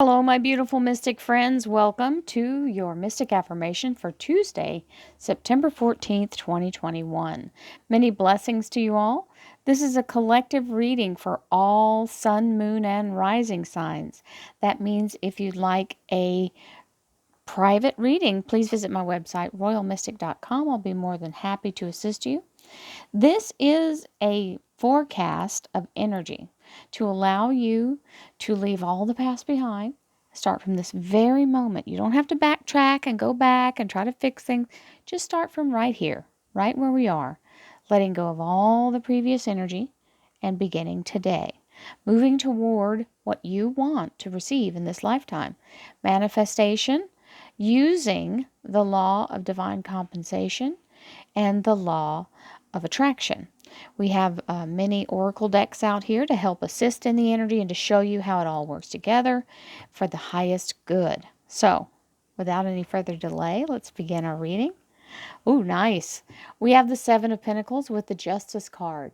Hello, my beautiful mystic friends. Welcome to your mystic affirmation for Tuesday, September 14th, 2021. Many blessings to you all. This is a collective reading for all sun, moon, and rising signs. That means if you'd like a private reading, please visit my website, royalmystic.com. I'll be more than happy to assist you. This is a forecast of energy to allow you to leave all the past behind. Start from this very moment. You don't have to backtrack and go back and try to fix things. Just start from right here, right where we are, letting go of all the previous energy and beginning today. Moving toward what you want to receive in this lifetime. Manifestation using the law of divine compensation and the law of attraction. We have many oracle decks out here to help assist in the energy and to show you how it all works together for the highest good. So, without any further delay, let's begin our reading. Ooh, nice. We have the Seven of Pentacles with the Justice card.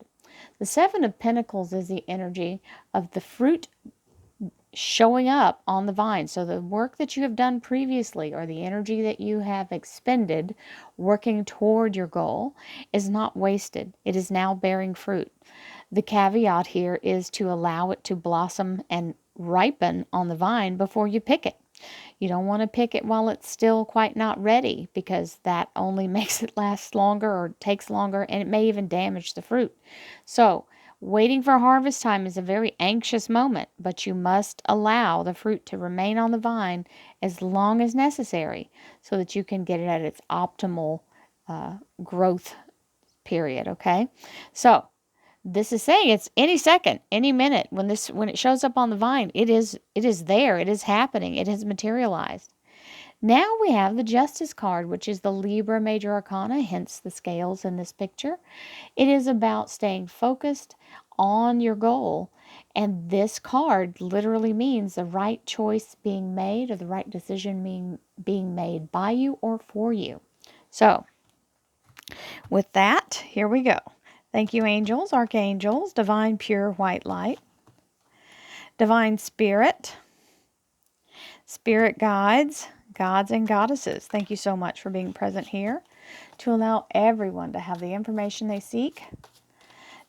The Seven of Pentacles is the energy of the fruit showing up on the vine. So the work that you have done previously or the energy that you have expended working toward your goal is not wasted. It is now bearing fruit. The caveat here is to allow it to blossom and ripen on the vine before you pick it. You don't want to pick it while it's still quite not ready, because that only makes it last longer or takes longer, and it may even damage the fruit. So waiting for harvest time is a very anxious moment, but you must allow the fruit to remain on the vine as long as necessary so that you can get it at its optimal growth period, okay? So this is saying it's any second, any minute when it shows up on the vine, it is there, it is happening, it has materialized. Now we have the Justice card, which is the Libra major arcana, hence the scales in this picture. It is about staying focused on your goal, and this card literally means the right choice being made or the right decision being made by you or for you. So, with that, here we go. Thank you, angels, archangels, divine pure white light, divine spirit, spirit guides, gods and goddesses. Thank you so much for being present here to allow everyone to have the information they seek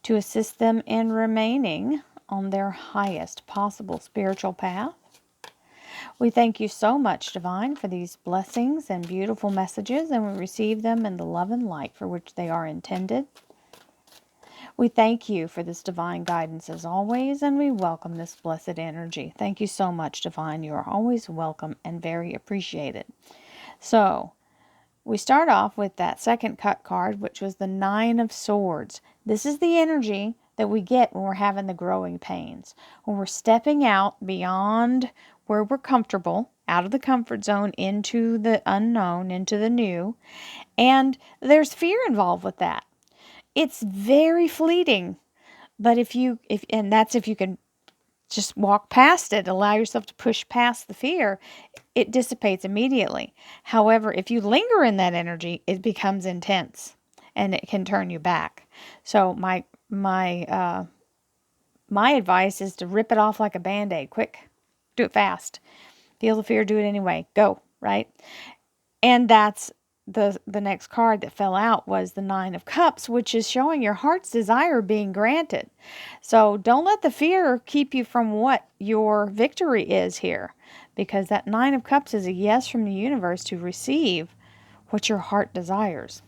to assist them in remaining on their highest possible spiritual path. We thank you so much, Divine, for these blessings and beautiful messages, and we receive them in the love and light for which they are intended. We thank you for this divine guidance as always, and we welcome this blessed energy. Thank you so much, Divine. You are always welcome and very appreciated. So, we start off with that second cut card, which was the Nine of Swords. This is the energy that we get when we're having the growing pains, when we're stepping out beyond where we're comfortable, out of the comfort zone into the unknown, into the new, and there's fear involved with that. It's very fleeting, but if you can just walk past it, allow yourself to push past the fear, it dissipates immediately. However, if you linger in that energy, it becomes intense and it can turn you back. So my advice is to rip it off like a Band-Aid. Quick, do it fast. Feel the fear, do it anyway. Go, right? And that's the next card that fell out was the Nine of Cups, which is showing your heart's desire being granted. So don't let the fear keep you from what your victory is here, because that Nine of Cups is a yes from the universe to receive what your heart desires.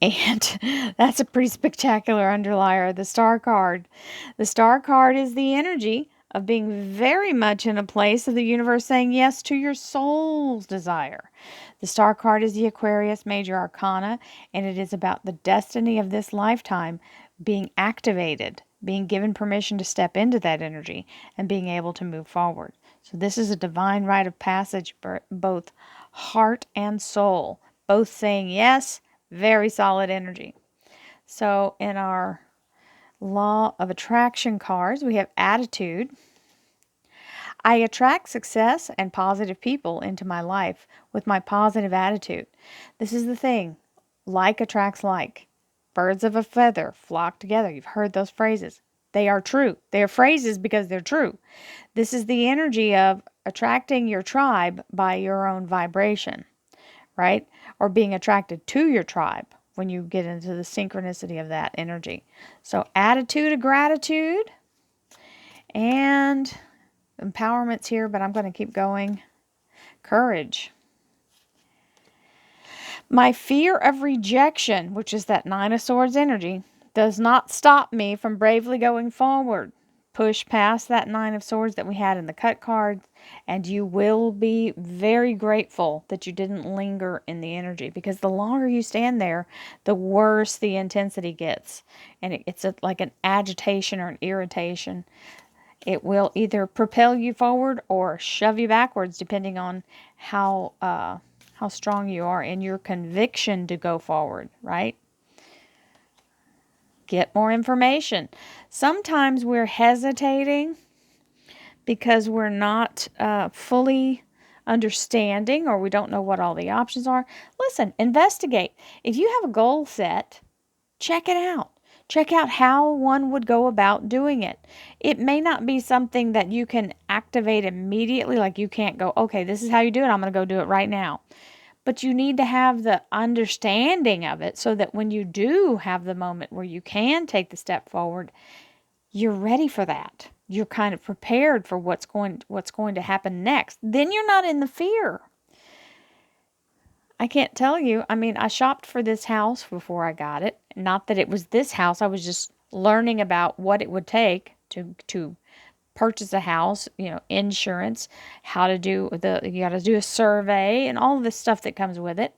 And that's a pretty spectacular underlier, the Star card. The Star card is the energy of being very much in a place of the universe saying yes to your soul's desire. The Star card is the Aquarius major arcana, and it is about the destiny of this lifetime being activated, being given permission to step into that energy, and being able to move forward. So this is a divine rite of passage for both heart and soul, both saying yes, very solid energy. So in our law of attraction cards, we have attitude. I attract success and positive people into my life with my positive attitude. This is the thing. Like attracts like. Birds of a feather flock together. You've heard those phrases. They are true. They are phrases because they're true. This is the energy of attracting your tribe by your own vibration, right? Or being attracted to your tribe when you get into the synchronicity of that energy. So attitude of gratitude and empowerment's here, but I'm going to keep going. Courage. My fear of rejection, which is that Nine of Swords energy, does not stop me from bravely going forward. Push past that Nine of Swords that we had in the cut cards, and you will be very grateful that you didn't linger in the energy, because the longer you stand there, the worse the intensity gets. And it's like an agitation or an irritation. It will either propel you forward or shove you backwards, depending on how strong you are in your conviction to go forward, right? Get more information. Sometimes we're hesitating because we're not fully understanding, or we don't know what all the options are. Listen, investigate. If you have a goal set, check it out. Check out how one would go about doing it. It may not be something that you can activate immediately, like you can't go, okay, this is how you do it, I'm going to go do it right now. But you need to have the understanding of it so that when you do have the moment where you can take the step forward, you're ready for that. You're kind of prepared for what's going to happen next. Then you're not in the fear. I can't tell you. I mean, I shopped for this house before I got it. Not that it was this house. I was just learning about what it would take to purchase a house, insurance, how to do you got to do a survey and all of this stuff that comes with it.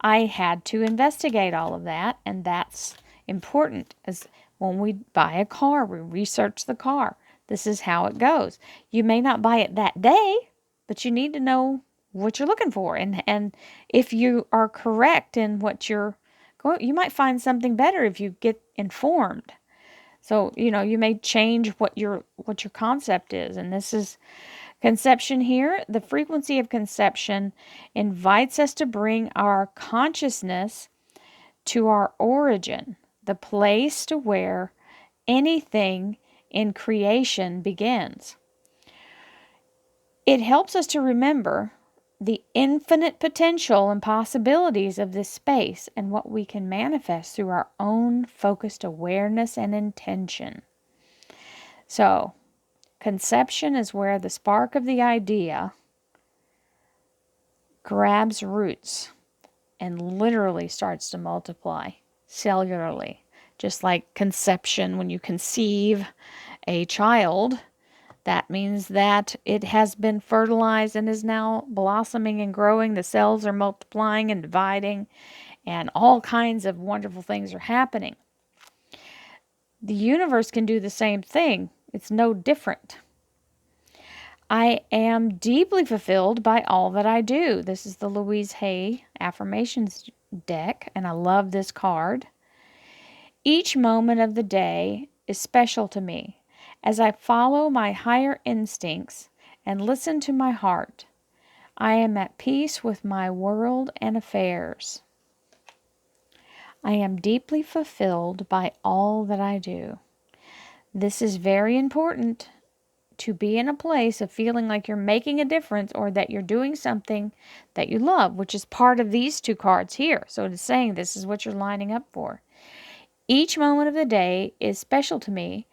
I had to investigate all of that, and that's important. As when we buy a car, we research the car. This is how it goes. You may not buy it that day, but you need to know what you're looking for, and if you are correct in what you're going, you might find something better if you get informed. So, you may change what your concept is. And this is conception here. The frequency of conception invites us to bring our consciousness to our origin, the place to where anything in creation begins. It helps us to remember the infinite potential and possibilities of this space and what we can manifest through our own focused awareness and intention. So, conception is where the spark of the idea grabs roots and literally starts to multiply cellularly. Just like conception, when you conceive a child, that means that it has been fertilized and is now blossoming and growing. The cells are multiplying and dividing, and all kinds of wonderful things are happening. The universe can do the same thing. It's no different. I am deeply fulfilled by all that I do. This is the Louise Hay Affirmations deck, and I love this card. Each moment of the day is special to me. As I follow my higher instincts and listen to my heart, I am at peace with my world and affairs. I am deeply fulfilled by all that I do. This is very important, to be in a place of feeling like you're making a difference or that you're doing something that you love, which is part of these two cards here. So it is saying this is what you're lining up for. Each moment of the day is special to me.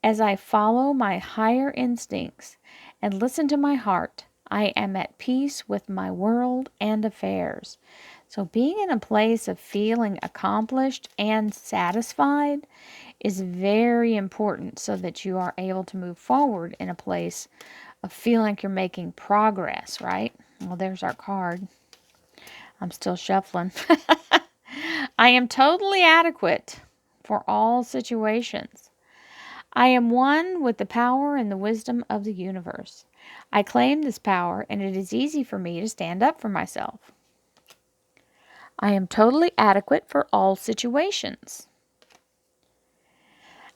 As I follow my higher instincts and listen to my heart, I am at peace with my world and affairs. So being in a place of feeling accomplished and satisfied is very important so that you are able to move forward in a place of feeling like you're making progress, right? Well, there's our card. I'm still shuffling. I am totally adequate for all situations. I am one with the power and the wisdom of the universe. I claim this power, and it is easy for me to stand up for myself. I am totally adequate for all situations.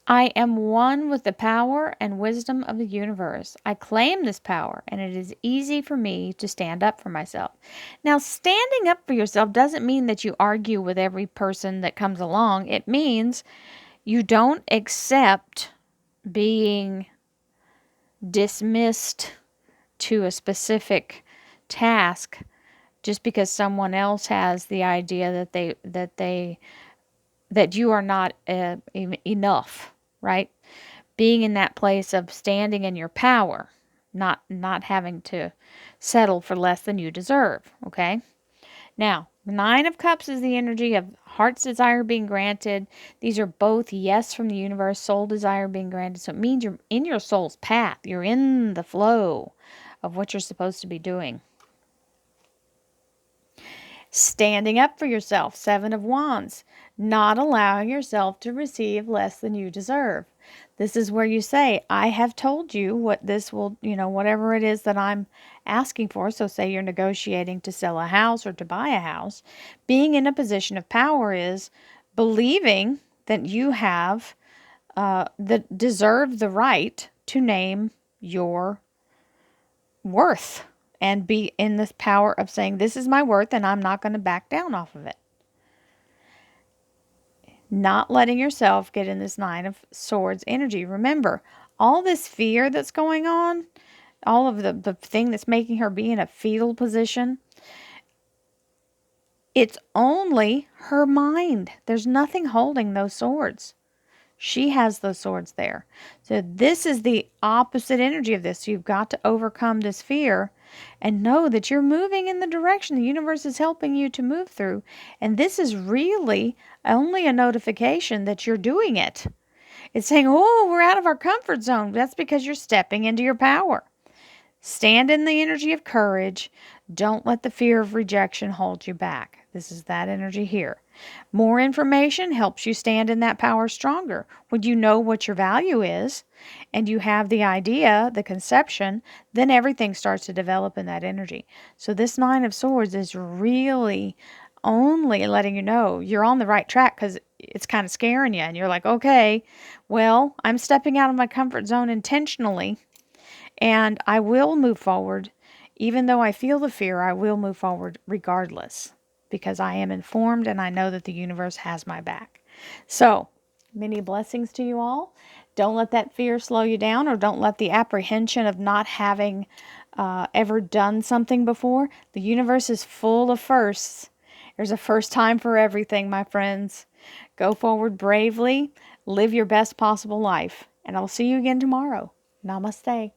I am one with the power and wisdom of the universe. I claim this power, and it is easy for me to stand up for myself. Now, standing up for yourself doesn't mean that you argue with every person that comes along. It means you don't accept being dismissed to a specific task just because someone else has the idea that you are not enough, right? Being in that place of standing in your power, not having to settle for less than you deserve, okay? Now, the Nine of Cups is the energy of heart's desire being granted. These are both yes from the universe, soul desire being granted. So it means you're in your soul's path. You're in the flow of what you're supposed to be doing. Standing up for yourself, Seven of Wands. Not allowing yourself to receive less than you deserve. This is where you say, I have told you what this will, whatever it is that I'm asking for. So say you're negotiating to sell a house or to buy a house. Being in a position of power is believing that you have, that deserve the right to name your worth and be in this power of saying, this is my worth and I'm not going to back down off of it. Not letting yourself get in this Nine of Swords energy. Remember, all this fear that's going on, all of the thing that's making her be in a fetal position, it's only her mind. There's nothing holding those swords. She has those swords there. So this is the opposite energy of this. So you've got to overcome this fear and know that you're moving in the direction the universe is helping you to move through. And this is really only a notification that you're doing it. It's saying, oh, we're out of our comfort zone. That's because you're stepping into your power. Stand in the energy of courage. Don't let the fear of rejection hold you back. This is that energy here. More information helps you stand in that power stronger. When you know what your value is and you have the idea, the conception, then everything starts to develop in that energy. So this Nine of Swords is really only letting you know you're on the right track because it's kind of scaring you. And you're like, okay, well, I'm stepping out of my comfort zone intentionally and I will move forward. Even though I feel the fear, I will move forward regardless because I am informed and I know that the universe has my back. So, many blessings to you all. Don't let that fear slow you down, or don't let the apprehension of not having ever done something before. The universe is full of firsts. There's a first time for everything, my friends. Go forward bravely. Live your best possible life. And I'll see you again tomorrow. Namaste.